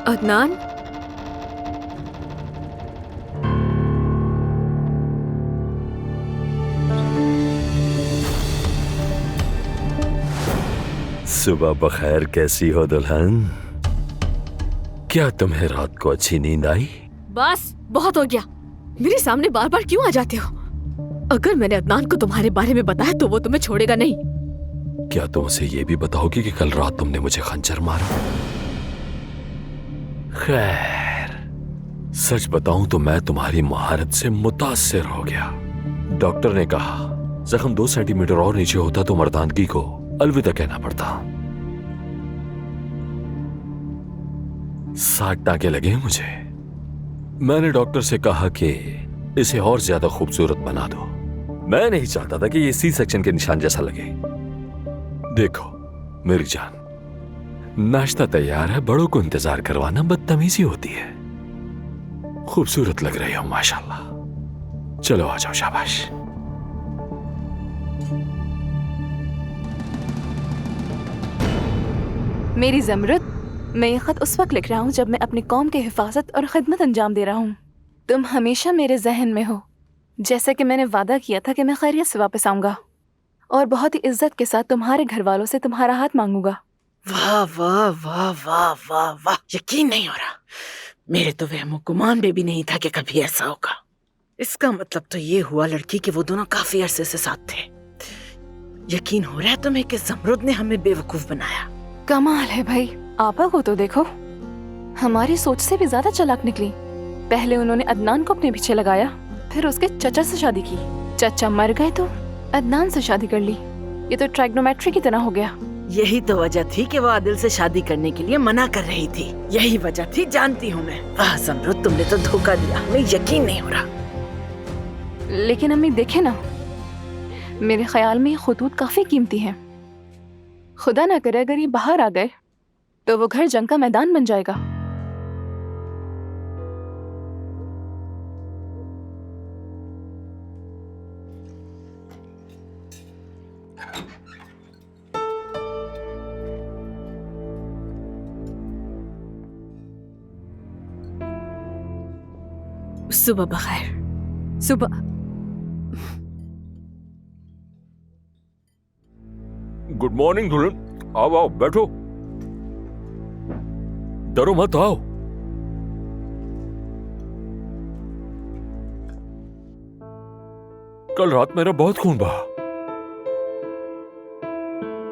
अदनान, सुबह बखैर। कैसी हो दुल्हन? क्या तुम्हें रात को अच्छी नींद आई? बस बहुत हो गया। मेरे सामने बार बार क्यों आ जाते हो? अगर मैंने अदनान को तुम्हारे बारे में बताया तो वो तुम्हें छोड़ेगा नहीं। क्या तुम उसे ये भी बताओगी कि कल रात तुमने मुझे खंजर मारा? खैर, सच बताऊं तो मैं तुम्हारी महारत से मुतासिर हो गया। डॉक्टर ने कहा जख्म 2 सेंटीमीटर और नीचे होता तो मर्दानगी को अलविदा कहना पड़ता। 60 टांके लगे मुझे। मैंने डॉक्टर से कहा कि इसे और ज्यादा खूबसूरत बना दो। मैं नहीं चाहता था कि ये सी सेक्शन के निशान जैसा लगे। देखो मेरी जान, नाश्ता तैयार है। बड़ों को इंतजार करवाना बदतमीजी होती है। खूबसूरत लग रही हो माशाल्लाह। चलो आ जाओ, शाबाश। मेरी ज़मरुद, मैं ये खत उस वक्त लिख रहा हूँ जब मैं अपनी कौम की हिफाजत और खिदमत अंजाम दे रहा हूँ। तुम हमेशा मेरे जहन में हो, जैसे कि मैंने वादा किया था कि मैं खैरियत से वापस आऊंगा और बहुत ही इज्जत के साथ तुम्हारे घर वालों से तुम्हारा हाथ मांगूंगा। वाह वाह वाह वाह वाह वाह, यकीन नहीं हो रहा। मेरे तो वहमो गुमान में भी नहीं था कि कभी ऐसा होगा। इसका मतलब तो ये हुआ लड़की कि वो दोनों काफी अरसे से साथ थे। यकीन हो रहा है तुम्हें कि ज़मरुद ने हमें बेवकूफ बनाया। कमाल है भाई, आपा को तो देखो, हमारी सोच से भी ज्यादा चालाक निकली। पहले उन्होंने अदनान को अपने पीछे लगाया, फिर उसके चचा से शादी की। चचा मर गए तो अदनान से शादी कर ली। ये तो ट्राइग्नोमेट्री की तरह हो गया। यही तो वजह थी कि वो आदिल से शादी करने के लिए मना कर रही थी। यही वजह थी, जानती हूँ मैं। वाह ज़मरुद, तुमने तो धोखा दिया, हमें यकीन नहीं हो रहा। लेकिन अम्मी देखे ना, मेरे ख्याल में ये खतूत काफी कीमती हैं। खुदा ना करे अगर ये बाहर आ गए तो वो घर जंग का मैदान बन जाएगा। सुबह बखैर। सुबह। गुड मॉर्निंग दुल्हन। आओ आओ, बैठो। डरो मत, आओ। कल रात मेरा बहुत खून बहा,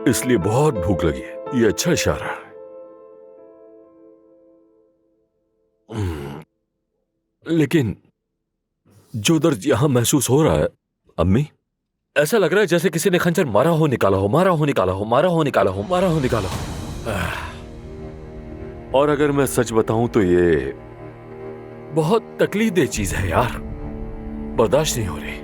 इसलिए बहुत भूख लगी है। ये अच्छा इशारा है। लेकिन जो दर्द यहां महसूस हो रहा है अम्मी, ऐसा लग रहा है जैसे किसी ने खंजर मारा हो निकाला हो, मारा हो निकाला हो, मारा हो निकाला हो, मारा हो निकाला हो। और अगर मैं सच बताऊं तो ये बहुत तकलीफदेह चीज है यार, बर्दाश्त नहीं हो रही।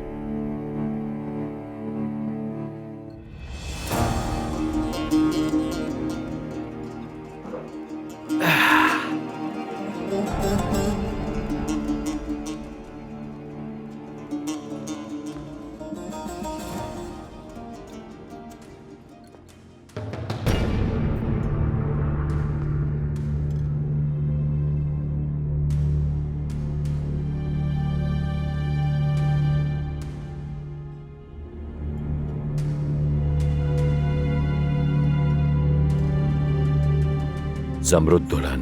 ज़मरुद दुल्हन,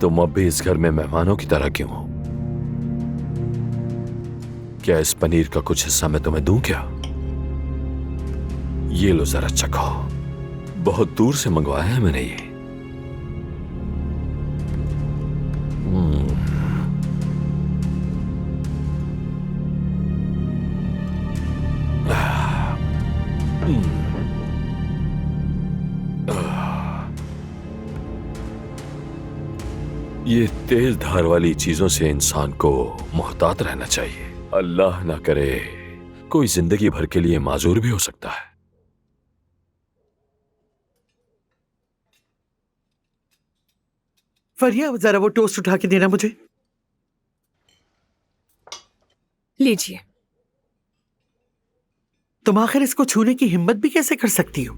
तुम अब भी इस घर में मेहमानों की तरह क्यों हो? क्या इस पनीर का कुछ हिस्सा मैं तुम्हें दूं क्या? ये लो जरा चखो। बहुत दूर से मंगवाया है मैंने ये। ये तेज धार वाली चीजों से इंसान को मोहतात रहना चाहिए। अल्लाह ना करे कोई जिंदगी भर के लिए माजूर भी हो सकता है। फरिया, जरा वो टोस्ट उठा के देना मुझे। लीजिए। तुम आखिर इसको छूने की हिम्मत भी कैसे कर सकती हो?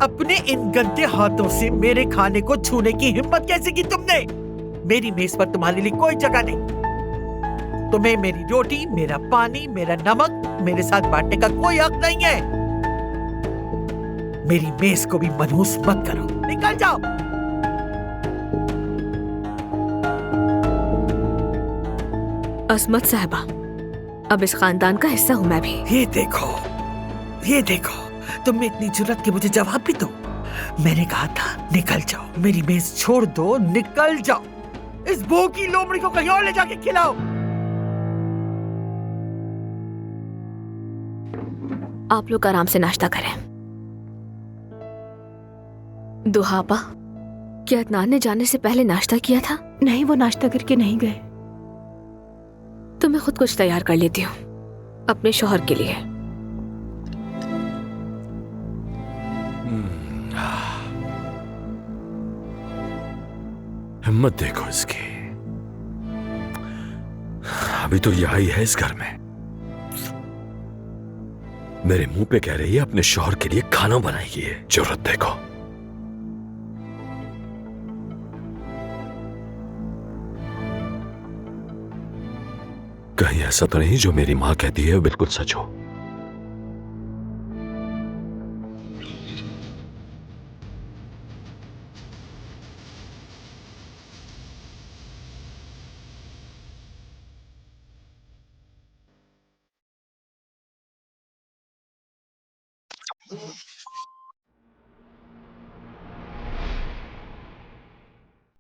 अपने इन गंदे हाथों से मेरे खाने को छूने की हिम्मत कैसे की तुमने? मेरी मेज पर तुम्हारे लिए कोई जगह नहीं। तुम्हें मेरी रोटी, मेरा पानी, मेरा नमक मेरे साथ बांटने का कोई हक नहीं है। मेरी मेज को भी मनहूस मत करो। निकल जाओ। असमत साहबा, अब इस खानदान का हिस्सा हूँ मैं भी। ये देखो, ये देखो, तुम में इतनी जुर्रत कि मुझे जवाब भी दो। मैंने कहा था निकल जाओ, मेरी मेज छोड़ दो, निकल जाओ। इस भूख की लोमड़ी को कहीं और ले जाके खिलाओ। आप लोग आराम से नाश्ता करें। दुहाबा, क्या अदनान ने जाने से पहले नाश्ता किया था? नहीं, वो नाश्ता करके नहीं गए। तो मैं खुद कुछ तैयार कर लेती हूँ अपने शौहर के लिए। हिम्मत देखो इसकी, अभी तो यह आई है इस घर में, मेरे मुंह पे कह रही है अपने शौहर के लिए खाना बनाइए। जरूरत देखो। कहीं ऐसा तो नहीं जो मेरी मां कहती है बिल्कुल सच हो।